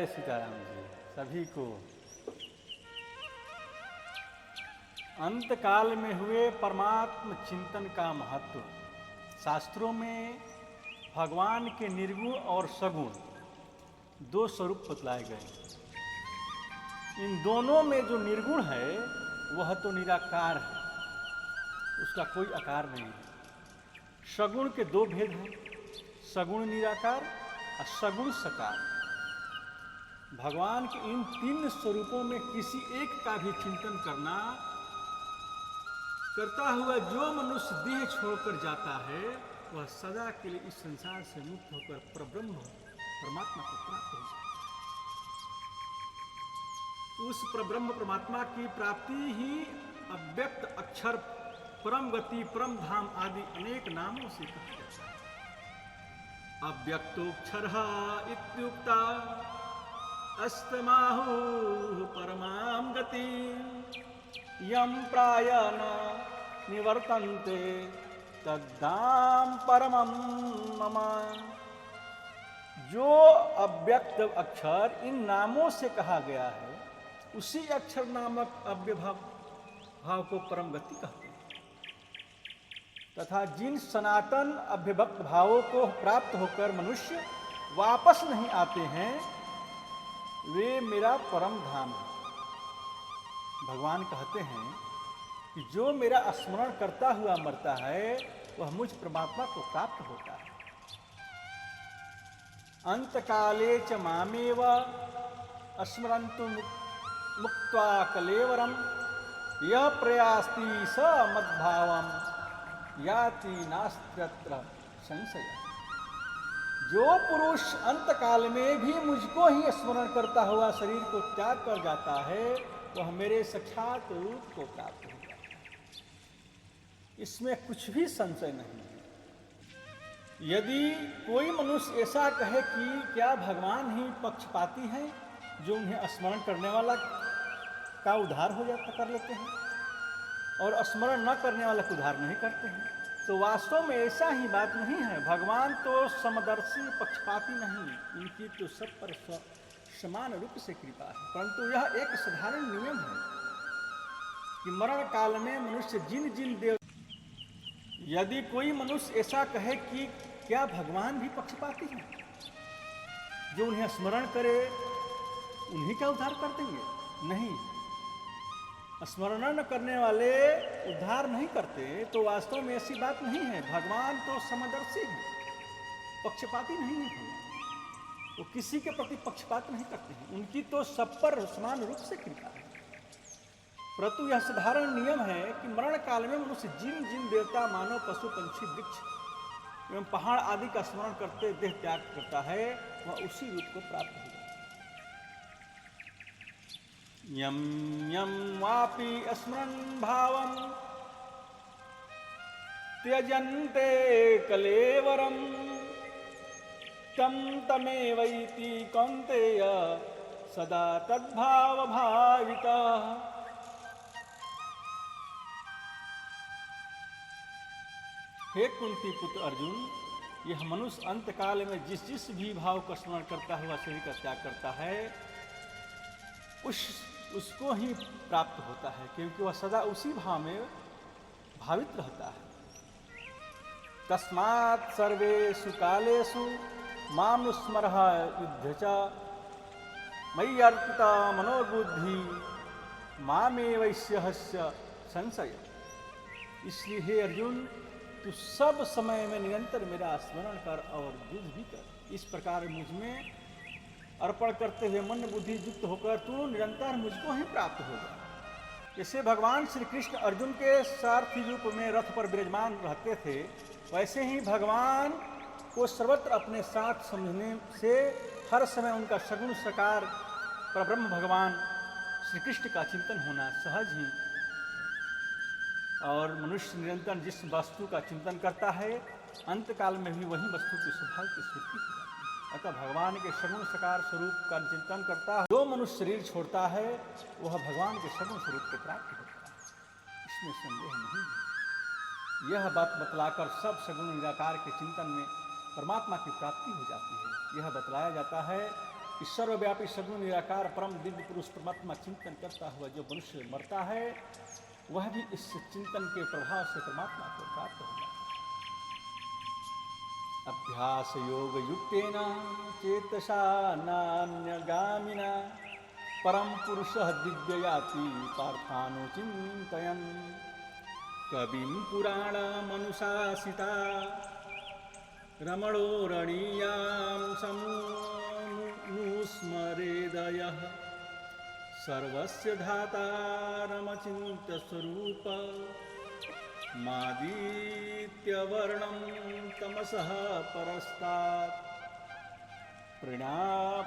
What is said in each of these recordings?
जय सीताराम जी सभी को। अंतकाल में हुए परमात्म चिंतन का महत्व। शास्त्रों में भगवान के निर्गुण और सगुण दो स्वरूप बतलाए गए। इन दोनों में जो निर्गुण है वह तो निराकार है, उसका कोई आकार नहीं है। सगुण के दो भेद हैं, सगुण निराकार और सगुण सकार। भगवान के इन तीन स्वरूपों में किसी एक का भी चिंतन करता हुआ जो मनुष्य देह छोड़कर जाता है वह सदा के लिए इस संसार से मुक्त होकर परब्रह्म परमात्मा को प्राप्त हो जाता है। उस परब्रह्म परमात्मा की प्राप्ति ही अव्यक्त अक्षर, परम गति, परम धाम आदि अनेक नामों से कहा जाता है। अव्यक्तोक्षरः इत्युक्ता अस्तमाहु परमां गति यम प्रायः न निवर्तन्ते तद्धाम परमं मम। जो अव्यक्त अक्षर इन नामों से कहा गया है उसी अक्षर नामक अव्यभाव को परम गति कहते हैं, तथा जिन सनातन अभ्यभक्त भावों को प्राप्त होकर मनुष्य वापस नहीं आते हैं वे मेरा परम धाम है। भगवान कहते हैं कि जो मेरा स्मरण करता हुआ मरता है वह मुझ परमात्मा को प्राप्त होता है। अंतकाले च मामेव स्मरन्तु मुक्त्वा कलेवरम यः प्रयास्ति स मद्भावम याति नास्त्यत्र संशय। जो पुरुष अंतकाल में भी मुझको ही स्मरण करता हुआ शरीर को त्याग कर जाता है वह मेरे साक्षात रूप को प्राप्त हो जाता है। इसमें कुछ भी संशय नहीं है। यदि कोई मनुष्य ऐसा कहे कि क्या भगवान ही पक्षपाती हैं जो उन्हें स्मरण करने वाला का उद्धार हो जाता कर लेते हैं और स्मरण न करने वाला का उद्धार नहीं करते हैं, तो वास्तव में ऐसा ही बात नहीं है। भगवान तो समदर्शी पक्षपाती नहीं, उनकी तो सब पर समान रूप से कृपा है। परंतु यह एक साधारण नियम है कि मरण काल में मनुष्य जिन जिन देव, यदि कोई मनुष्य ऐसा कहे कि क्या भगवान भी पक्षपाती हैं, जो उन्हें स्मरण करे उन्हीं का उद्धार कर देंगे, नहीं, स्मरण न करने वाले उद्धार नहीं करते, तो वास्तव में ऐसी बात नहीं है। भगवान तो समदर्शी है, पक्षपाती नहीं है। वो किसी के प्रति पक्षपात नहीं करते हैं, उनकी तो सब पर समान रूप से कृपा है। परंतु यह साधारण नियम है कि मरण काल में मनुष्य जिन जिन देवता, मानव, पशु, पंछी, वृक्ष एवं पहाड़ आदि का स्मरण करते देह त्याग करता है वह उसी रूप को प्राप्त हो जाता है। यम यम वापि स्मरन् भावं त्यजन्ते कलेवरम तम तमेवैति कौन्तेय सदा तद्भाव भावितः। हे कुंती पुत्र अर्जुन, यह मनुष्य अंतकाल में जिस जिस भी भाव का स्मरण करता हुआ शरीर का त्याग करता है उसको ही प्राप्त होता है, क्योंकि वह सदा उसी भाव में भावित रहता है। तस्मात् सर्वेषु कालेषु मां स्मरः युध्य च मयि अर्पिता मनोबुद्धि मामेवैष्यस्य संशय। इसलिए हे अर्जुन, तू सब समय में निरंतर मेरा स्मरण कर और युद्ध भी कर। इस प्रकार मुझ में अर्पण करते हुए मन बुद्धि युक्त होकर तू निरंतर मुझको ही प्राप्त होगा। जैसे भगवान श्री कृष्ण अर्जुन के सारथी रूप में रथ पर विराजमान रहते थे, वैसे ही भगवान को सर्वत्र अपने साथ समझने से हर समय उनका सगुण साकार परब्रह्म भगवान श्री कृष्ण का चिंतन होना सहज ही। और मनुष्य निरंतर जिस वस्तु का चिंतन करता है अंतकाल में भी वही वस्तु की स्वभाव की स्फूर्ति हो जाती है। अतः भगवान के सगुण साकार स्वरूप का चिंतन करता है जो मनुष्य शरीर छोड़ता है वह भगवान के सगुण स्वरूप को प्राप्त होता है, इसमें संदेह नहीं है। यह बात बतलाकर सब सगुण निराकार के चिंतन में परमात्मा की प्राप्ति हो जाती है। यह बतलाया जाता है कि सर्वव्यापी सगुण निराकार परम दिव्य पुरुष परमात्मा चिंतन करता हुआ जो मनुष्य मरता है वह भी इस चिंतन के प्रभाव से परमात्मा को प्राप्त हो जाता है। अभ्यास योग युक्तेन चेतसा नान्यगामिना परम पुरुष दिव्य याति पार्थानो चिंतयन् कविं पुराणमनुशासिता रमणो रणीयां समुस्मरेदयः सर्वस्य धातारमचिन्त्य स्वरूप मादित्यवर्णं तमसः परस्तात्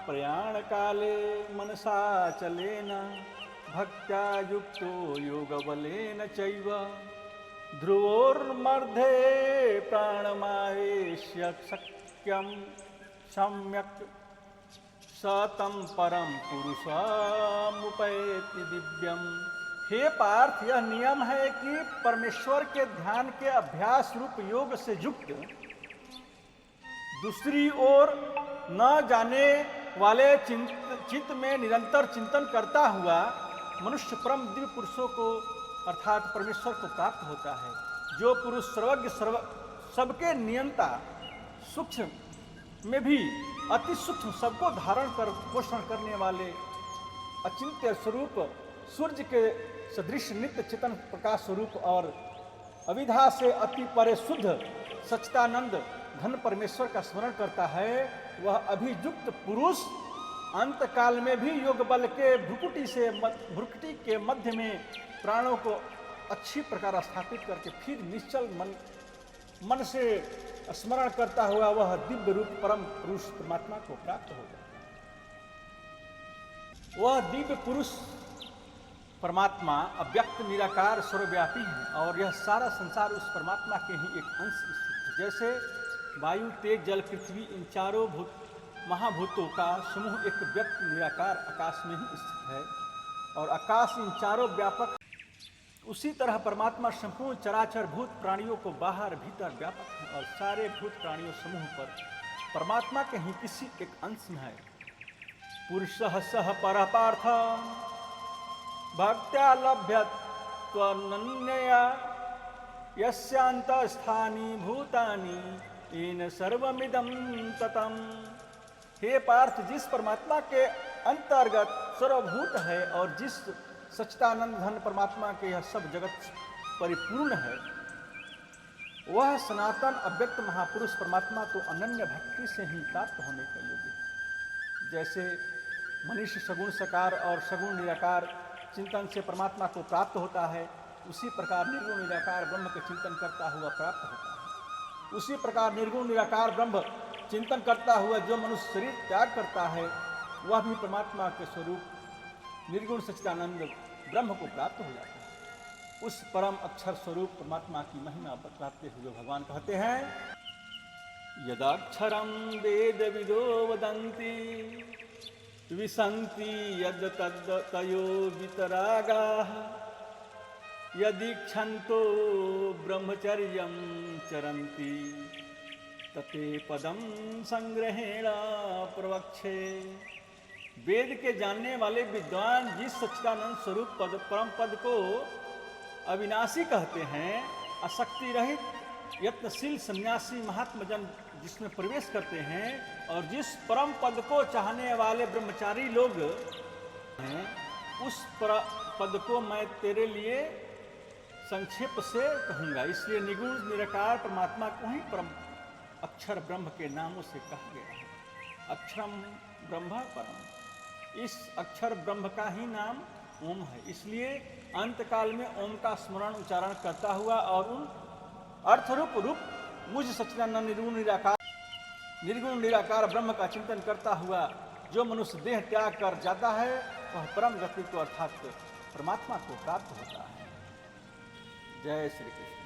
प्रयाणकाले मनसा चलेन भक्त्या युक्तो योगबलेन चैव ध्रुवोर्मध्ये प्राणमावेश्य शक्यं सम्यक् सतं परम पुरुषमुपैति दिव्यम। हे पार्थ, यह नियम है कि परमेश्वर के ध्यान के अभ्यास रूप योग से युक्त दूसरी ओर न जाने वाले चित्त में निरंतर चिंतन करता हुआ मनुष्य परम दिव्य पुरुषों को अर्थात परमेश्वर को प्राप्त होता है। जो पुरुष सर्वज्ञ सबके नियंता सूक्ष्म में भी अति सूक्ष्म सबको धारण कर पोषण करने वाले अचिंत्य स्वरूप सूर्य के सदृश नित्य चेतन प्रकाश स्वरूप और अविधा से अति परे शुद्ध सच्चिदानंद घन परमेश्वर का स्मरण करता है, वह अभियुक्त पुरुष अंतकाल में भी योग बल के भ्रुकुटी के मध्य में प्राणों को अच्छी प्रकार स्थापित करके फिर निश्चल मन से स्मरण करता हुआ वह दिव्य रूप परम पुरुष परमात्मा को प्राप्त होगा। वह दिव्य पुरुष परमात्मा अव्यक्त निराकार सर्वव्यापी है और यह सारा संसार उस परमात्मा के ही एक अंश स्थित है। जैसे वायु, तेज, जल, पृथ्वी इन चारों महाभूतों का समूह एक व्यक्त निराकार आकाश में ही स्थित है और आकाश इन चारों व्यापक, उसी तरह परमात्मा संपूर्ण चराचर भूत प्राणियों को बाहर भीतर व्यापक है और सारे भूत प्राणियों समूह पर परमात्मा के ही किसी एक अंश में है। पुरुषः सह परः पार्थ भक्त्या लभ्यत्वनन्यया यस्यान्तस्थानि भूतानि येन सर्वमिदं ततम्। हे पार्थ, जिस परमात्मा के अंतर्गत सर्वभूत है और जिस सच्चिदानंद घन परमात्मा के यह सब जगत परिपूर्ण है, वह सनातन अव्यक्त महापुरुष परमात्मा तो अनन्य भक्ति से ही प्राप्त होने का योग्य है। जैसे मनुष्य सगुण साकार और सगुण निराकार चिंतन से परमात्मा को प्राप्त होता है, उसी प्रकार निर्गुण निराकार ब्रह्म के चिंतन करता हुआ प्राप्त होता है। उसी प्रकार निर्गुण निराकार ब्रह्म चिंतन करता हुआ जो मनुष्य शरीर त्याग करता है, वह भी परमात्मा के स्वरूप निर्गुण सच्चिदानंद ब्रह्म को प्राप्त हो जाता है। उस परम अक्षर स्वरूप परमात्मा की महिमा बतलाते हुए भगवान कहते हैं, यदाक्षरं वेद विदो वदन्ति विसन्ति यद् तद् तयो वितरागाः यदीक्षन्तो ब्रह्मचर्यं चरन्ति तते पदम संग्रहेण प्रवक्षे। वेद के जानने वाले विद्वान जिस सच्चिदानंद स्वरूप परम पद को अविनाशी कहते हैं, आसक्ति रहित यत्नशील सन्यासी महात्मा जन जिसमें प्रवेश करते हैं और जिस परम पद को चाहने वाले ब्रह्मचारी लोग हैं, उस पद को मैं तेरे लिए संक्षेप से कहूँगा। इसलिए निगुण निराकार परमात्मा को ही परम अक्षर ब्रह्म के नामों से कहा गया है। अक्षरम ब्रह्म परम, इस अक्षर ब्रह्म का ही नाम ओम है। इसलिए अंतकाल में ओम का स्मरण उच्चारण करता हुआ और उन अर्थरूप मुझ सच्चिदानंद निर्गुण निराकार ब्रह्म का चिंतन करता हुआ जो मनुष्य देह त्याग कर जाता है, वह परम गति को अर्थात परमात्मा को प्राप्त होता है। जय श्री कृष्ण।